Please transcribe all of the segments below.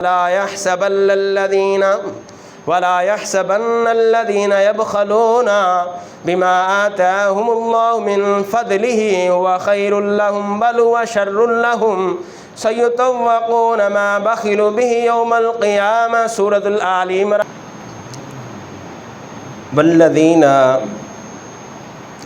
ولا يحسبن الذين يبخلون بما آتاهم الله من فضله هو خير لهم بل هو شر لهم سيطوقون ما بخلوا به يوم القيامة سورة آل عمران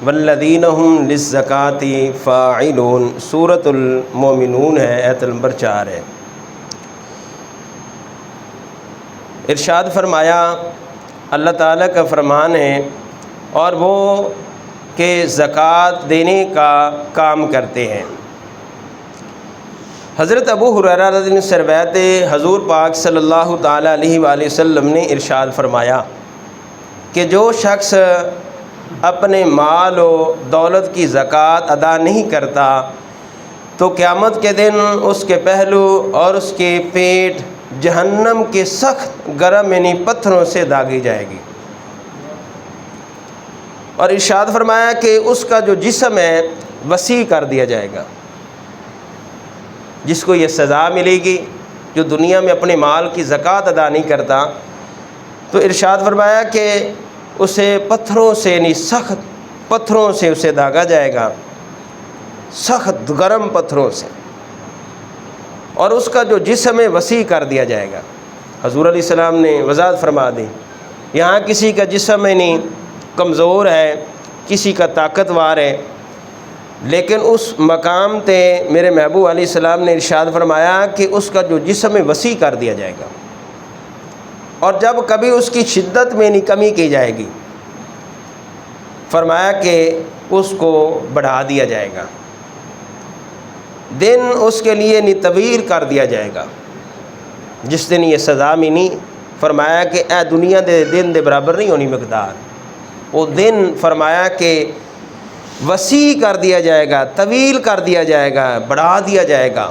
والذین هم للزکاة فاعلون سورة المومنون ہے، آیت نمبر 4 ہے۔ ارشاد فرمایا، اللہ تعالیٰ کا فرمان ہے اور وہ کہ زکوٰۃ دینے کا کام کرتے ہیں۔ حضرت ابو ہریرہ رضی اللہ عنہ سے روایت ہے، حضور پاک صلی اللہ تعالیٰ علیہ وآلہ وسلم نے ارشاد فرمایا کہ جو شخص اپنے مال و دولت کی زکوٰۃ ادا نہیں کرتا تو قیامت کے دن اس کے پہلو اور اس کے پیٹ جہنم کے سخت گرم یعنی پتھروں سے داغی جائے گی۔ اور ارشاد فرمایا کہ اس کا جو جسم ہے وسیع کر دیا جائے گا، جس کو یہ سزا ملے گی جو دنیا میں اپنے مال کی زکوٰۃ ادا نہیں کرتا، تو ارشاد فرمایا کہ اسے پتھروں سے یعنی سخت پتھروں سے اسے داغا جائے گا، سخت گرم پتھروں سے، اور اس کا جو جسم ہے وسیع کر دیا جائے گا۔ حضور علیہ السلام نے وضاحت فرما دی، یہاں کسی کا جسم یعنی کمزور ہے، کسی کا طاقتور ہے، لیکن اس مقام تے میرے محبوب علیہ السلام نے ارشاد فرمایا کہ اس کا جو جسم ہے وسیع کر دیا جائے گا، اور جب کبھی اس کی شدت میں یعنی کمی کی جائے گی، فرمایا کہ اس کو بڑھا دیا جائے گا، دن اس کے لیے طویل کر دیا جائے گا۔ جس دن یہ سزا ملی، فرمایا کہ اے دنیا دے دن دے برابر نہیں ہونی مقدار، وہ دن فرمایا کہ وسیع کر دیا جائے گا، طویل کر دیا جائے گا، بڑھا دیا جائے گا،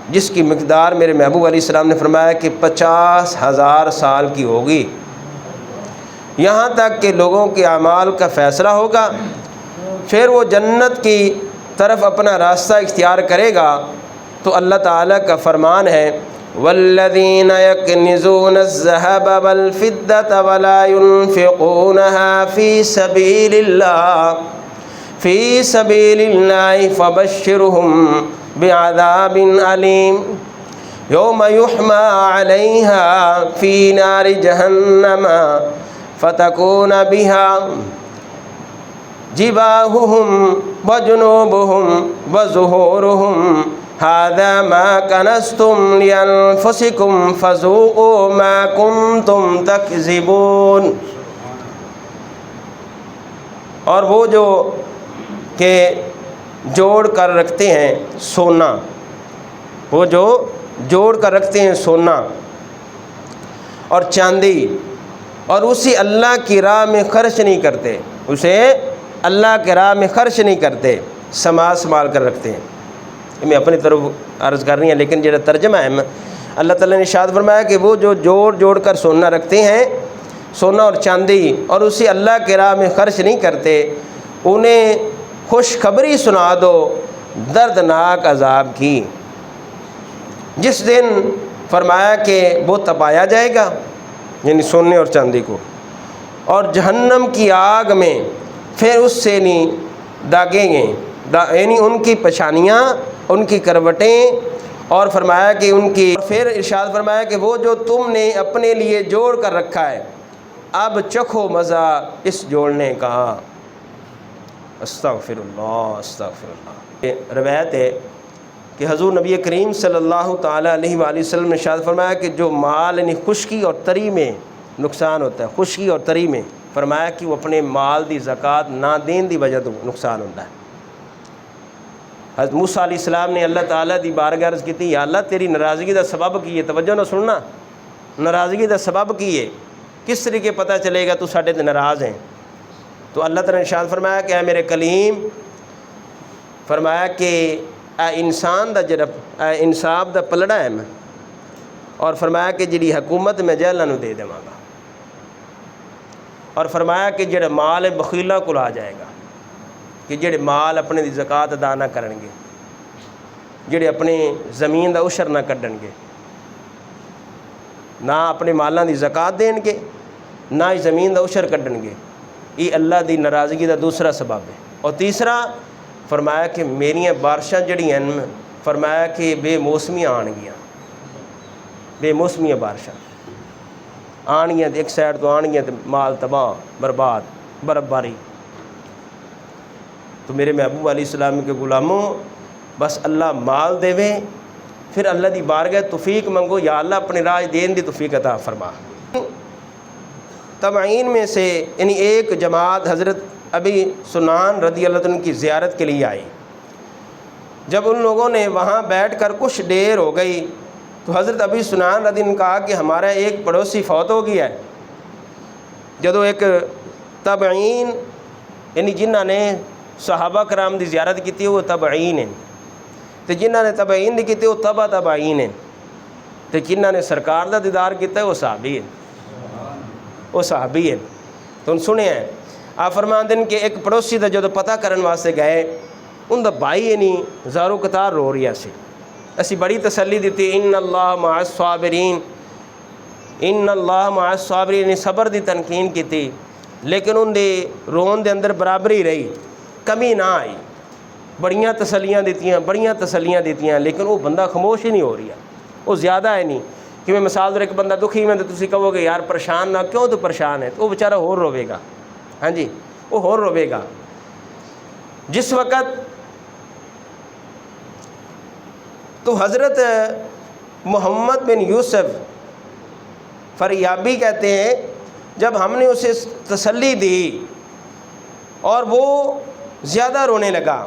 جس کی مقدار میرے محبوب علیہ السلام نے فرمایا کہ 50,000 سال کی ہوگی، یہاں تک کہ لوگوں کے اعمال کا فیصلہ ہوگا، پھر وہ جنت کی طرف اپنا راستہ اختیار کرے گا تو اللہ تعالیٰ کا فرمان ہے، والذین یکنزون الذھب والفضة ولا ينفقونها فی سبیل اللہ فبشرهم بعذاب علیم یوم یحمى علیہا فی نار جہنم فتکون بها جباہہم وجنوبہم وظہورہم ھذا ما کنزتم لانفسکم فذوقوا ما کنتم تکذبون۔ اور وہ جو کہ جوڑ کر رکھتے ہیں سونا، وہ جو جوڑ کر رکھتے ہیں سونا اور چاندی، اور اسی اللہ کی راہ میں خرچ نہیں کرتے، اسے اللہ کے راہ میں خرچ نہیں کرتے، سنبھال کر رکھتے ہیں۔ میں اپنی طرف عرض کر رہی ہیں، لیکن جو ترجمہ ہے اللہ تعالیٰ نے ارشاد فرمایا کہ وہ جو جوڑ کر سونا رکھتے ہیں، سونا اور چاندی، اور اسی اللہ کے راہ میں خرچ نہیں کرتے، انہیں خوشخبری سنا دو دردناک عذاب کی، جس دن فرمایا کہ وہ تپایا جائے گا یعنی سونے اور چاندی کو، اور جہنم کی آگ میں پھر اس سے نہیں داغیں گے، یعنی ان کی پچھانیاں، ان کی کروٹیں، اور فرمایا کہ ان کی، پھر ارشاد فرمایا کہ وہ جو تم نے اپنے لیے جوڑ کر رکھا ہے اب چکھو مزہ اس جوڑنے کا۔ استغفر اللہ استغفر اللہ۔ روایت ہے کہ حضور نبی کریم صلی اللہ تعالیٰ علیہ وآلہ وسلم نے ارشاد فرمایا کہ جو مال یعنی خشکی اور تری میں نقصان ہوتا ہے، خشکی اور تری میں، فرمایا کہ وہ اپنے مال دی زکوٰۃ نہ دین دی وجہ تو نقصان ہوتا ہے۔ حضرت موسیٰ علیہ السلام نے اللہ تعالیٰ دی بارگاہ عرض کی تھی، یا اللہ تیری ناراضگی دا سبب کی ہے، توجہ نہ سننا، ناراضگی دا سبب کی ہے، کس طریقے پتہ چلے گا تو ساڈے تے ناراض ہیں؟ تو اللہ تعالیٰ نے ارشاد فرمایا کہ اے میرے کلیم، فرمایا کہ اے انسان دا جڑا انصاف دا پلڑا ہے میں، اور فرمایا کہ جڑی حکومت میں جہلاں نوں دے دیواں گا، اور فرمایا کہ جڑا مال بخیلاں کول آ جائے گا، کہ جڑے مال اپنے دی زکوٰۃ ادا نہ کرن گے، جڑے اپنے زمین دا عشر نہ کڈن گے، نہ اپنے مالاں دی زکات دین گے، نہ ہی زمین دا عشر کڈن گے۔ یہ اللہ دی ناراضگی دا دوسرا سبب ہے۔ اور تیسرا فرمایا کہ میریاں بارشاں جڑیاں ہیں، فرمایا کہ بے موسمیاں آن گیاں، بے موسمیاں بارشاں آن گیاں، ایک سائڈ تو آن گیاں تو مال تباہ برباد برف باری۔ تو میرے محبوب علیہ السلام کے غلاموں، بس اللہ مال دے وے، پھر اللہ دی بارگاہ توفیق منگو، یا اللہ اپنے راہ دین دی توفیق عطا فرما۔ تابعین میں سے یعنی ایک جماعت حضرت ابی سنان رضی اللہ عنہ کی زیارت کے لیے آئی۔ جب ان لوگوں نے وہاں بیٹھ کر کچھ دیر ہو گئی تو حضرت ابی سنان رضی اللہ عنہ نے کہا کہ ہمارا ایک پڑوسی فوت ہو گیا ہے۔ جدو ایک تابعین یعنی جنہاں نے صحابہ کرام دی زیارت کی وہ تابعین ہیں، تو جنہاں نے تابعین دی کی وہ تابعین ہیں، تو جنہاں نے سرکار دا دیدار کیتا وہ صحابی ہیں، وہ صحابی ہیں۔ تو ان سنے ہیں آپ فرماندے ہیں کہ ایک پڑوسی دا جدو پتہ کرن واسطے گئے، ان دا بھائی یعنی زارو قطار رو رہا سی، اسی بڑی تسلی دیتی، ان اللہ مع الصابرین، ان اللہ مع الصابرین، یعنی صبر دی تنقین کی تھی، لیکن ان دے رون دے اندر برابری رہی، کمی نہ آئی، بڑیاں تسلیاں دیتیاں، لیکن وہ بندہ خاموش ہی نہیں ہو رہا، وہ زیادہ ہے نہیں کہ میں مثال در ایک بندہ دکھی میں تو تسی کہو گے یار پریشان نہ، کیوں تو پریشان ہے، تو وہ بیچارہ ہور روے گا، ہاں جی وہ ہور روے گا۔ جس وقت تو حضرت محمد بن یوسف فریابی کہتے ہیں جب ہم نے اسے تسلی دی اور وہ زیادہ رونے لگا،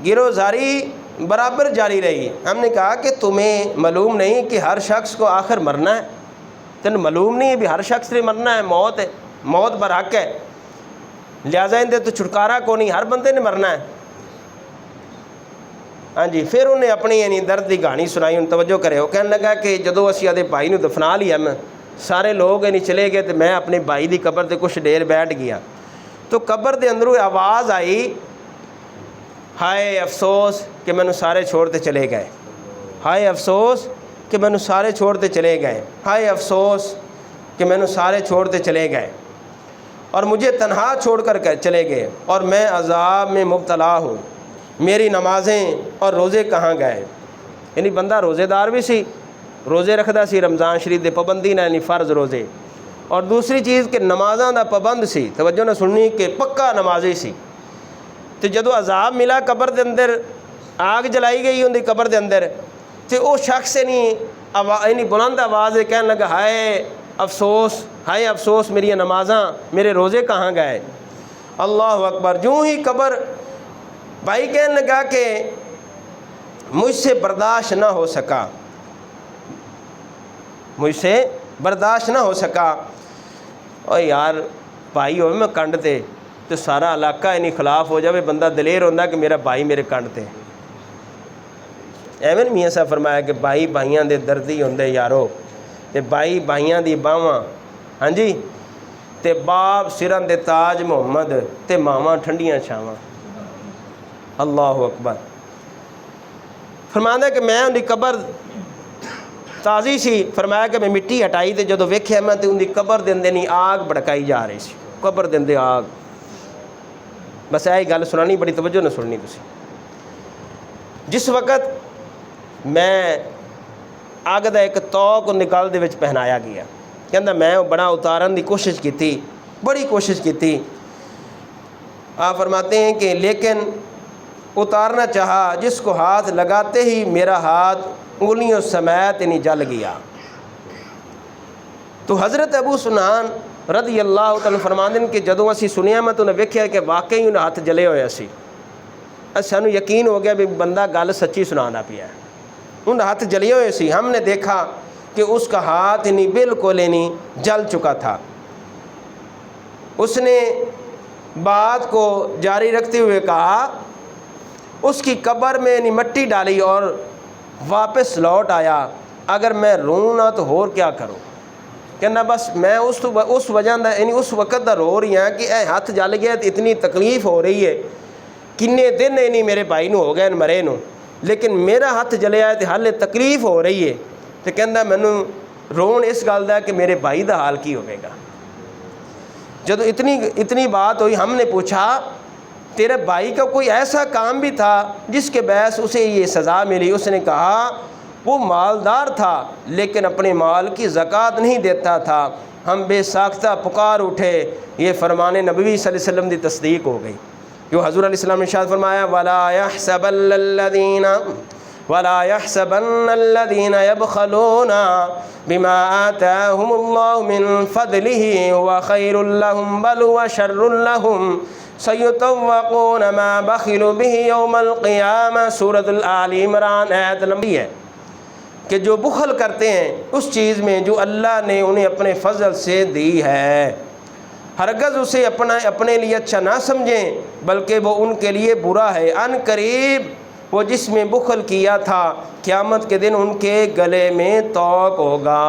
گرو زاری برابر جاری رہی، ہم نے کہا کہ تمہیں معلوم نہیں کہ ہر شخص کو آخر مرنا ہے؟ تمہیں معلوم نہیں ہے بھی ہر شخص نے مرنا ہے، موت ہے، موت برحق ہے، لہٰذا اندے تو چھٹکارا کو نہیں، ہر بندے نے مرنا ہے۔ ہاں جی پھر انہیں اپنی یعنی درد کی کہانی سنائی، ان توجہ کرے، وہ کہنے لگا کہ جدو اسی آدھے بھائی نو دفنا لیا میں، سارے لوگ یعنی چلے گئے تو میں اپنے بھائی دی قبر تے کچھ دیر بیٹھ گیا، تو قبر دے اندروں آواز آئی، ہائے افسوس کہ میں نے سارے چھوڑتے چلے گئے، ہائے افسوس کہ میں نے سارے چھوڑتے چلے گئے، ہائے افسوس کہ میں نے سارے چھوڑتے چلے گئے اور مجھے تنہا چھوڑ کر چلے گئے، اور میں عذاب میں مبتلا ہوں، میری نمازیں اور روزے کہاں گئے؟ یعنی بندہ روزے دار بھی سی، روزے رکھدا سی، رمضان شریف دے پابندی نہ یعنی فرض روزے، اور دوسری چیز کہ نمازاں دا پابند سی، توجہ نہ سننی کہ پکا نمازی سی۔ تو جدو عذاب ملا قبر دے اندر، آگ جلائی گئی ان دی قبر دے اندر، تو وہ شخص یعنی بلند آواز کہنے لگا ہائے افسوس، ہائے افسوس میری نمازاں، میرے روزے کہاں گئے؟ اللہ اکبر۔ جو ہی قبر، بھائی کہنے لگا کہ مجھ سے برداشت نہ ہو سکا، مجھ سے برداشت نہ ہو سکا۔ اور یار بھائی ہوئے میں کنڈ تے تو سارا علاقہ انہیں خلاف ہو جائے، بندہ دلیر ہوندہ کہ میرا بھائی میرے کنڈ تے۔ ایمن میاں صاحب فرمایا کہ بھائی بھائیاں دے دردی ہوندے یارو، تے بھائی بھائیاں دی باواں، ہاں جی تے باپ سرن دے تاج محمد، تے ماواں ٹھنڈیاں چھاواں۔ اللہ اکبر۔ فرمایا کہ میں ان دی قبر تازی سی، فرمایا کہ میں مٹی ہٹائی تے جدو ویکھیا میں تے ان دی قبر دے اندر نہیں آگ بڑکائی جا رہی سی، قبر دے اندر آگ۔ بس یہی گل سنانی، بڑی توجہ نہ سننی تسی۔ جس وقت میں اگ دا ایک توق نکال دے وچ پہنایا گیا، کہندا میں بڑا اتارن دی کوشش کیتی، بڑی کوشش کیتی۔ آپ فرماتے ہیں کہ لیکن اتارنا چاہا، جس کو ہاتھ لگاتے ہی میرا ہاتھ انگلیوں سمیت نہیں جل گیا۔ تو حضرت ابو سنان رضی اللہ تعالیٰ فرماندے کہ جدوں اسی سنیا میں تو نے ویکھیا کہ واقعی انہیں ہاتھ جلے ہوئے سی، سانوں یقین ہو گیا بھی بندہ گل سچی سنانا پیا ہے، ان ہاتھ جلے ہوئے سی۔ ہم نے دیکھا کہ اس کا ہاتھ نہیں بالکل نہیں جل چکا تھا۔ اس نے بات کو جاری رکھتے ہوئے کہا، اس کی قبر میں نہیں مٹی ڈالی اور واپس لوٹ آیا، اگر میں روں نہ تو اور کیا کروں؟ کہنا بس میں اس وجہ دا یعنی اس وقت دا رو رہی ہیں کہ اے ہاتھ جل گیا، اتنی تکلیف ہو رہی ہے، کنے دن نہیں میرے بھائی نو ہو گئے مرے نو، لیکن میرا ہاتھ جلیا ہے تو حالے تکلیف ہو رہی ہے۔ تو کہندا مینوں ਰੋਣ ਇਸ ਗੱਲ ਦਾ کہ میرے بھائی دا حال کی ہوئے گا. جب اتنی بات ہوئی ہم نے پوچھا تیرے بھائی کا کوئی ایسا کام بھی تھا جس کے باعث اسے یہ سزا ملی؟ اس نے کہا وہ مالدار تھا لیکن اپنے مال کی زکوٰۃ نہیں دیتا تھا. ہم بے ساختہ پکار اٹھے. یہ فرمان نبوی صلی اللہ علیہ وسلم دی تصدیق ہو گئی. جو حضور علیہ السلام نے ارشاد فرمایا وَلَا يَحْسَبَنَّ الَّذِينَ يَبْخَلُونَ بِمَا آتَاهُمُ اللَّهُ مِنْ فَضْلِهِ هُوَ خَيْرٌ لَهُمْ بَلْ هُوَ شَرٌّ لَهُمْ سَيُطَوَّقُونَ مَا بَخِلُوا بِهِ يَوْمَ الْقِيَامَةِ. سورۃ آل عمران آیت لمبی ہے کہ جو بخل کرتے ہیں اس چیز میں جو اللہ نے انہیں اپنے فضل سے دی ہے، ہرگز اسے اپنے لیے اچھا نہ سمجھیں بلکہ وہ ان کے لیے برا ہے. ان قریب وہ جس میں بخل کیا تھا قیامت کے دن ان کے گلے میں طوق ہوگا.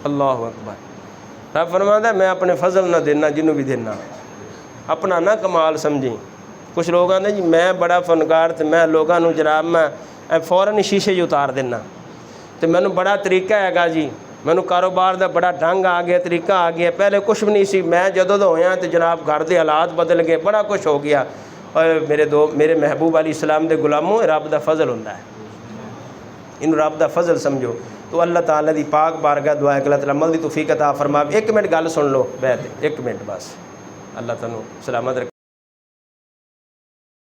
اللہ اکبر. رب فرماتا ہے میں اپنے فضل نہ دینا جنوں بھی دینا، اپنا نہ کمال سمجھیں. کچھ لوگ آتے ہیں جی میں بڑا فنکار تے میں لوگوں نو جناب میں فوراً ہی شیشے جو اتار دینا تے مینوں بڑا طریقہ ہے گا جی، مینوں کاروبار دا بڑا ڈھنگ آ گیا، طریقہ آ گیا. پہلے کچھ بھی نہیں سی، میں جدوں دا ہویا تے جناب گھر دے حالات بدل گئے، بڑا کچھ ہو گیا. اور میرے محبوب علیہ السلام دے غلاموں رب دا فضل ہوندا ہے، ان رب دا فضل سمجھو. تو اللہ تعالیٰ دی پاک بارگاہ دعا ہے کہ اللہ تعالیٰ عمل دی توفیق عطا فرما. ایک منٹ گل سن لو بیٹھ، ایک منٹ بس. اللہ تعالیٰ سلامت رکھے.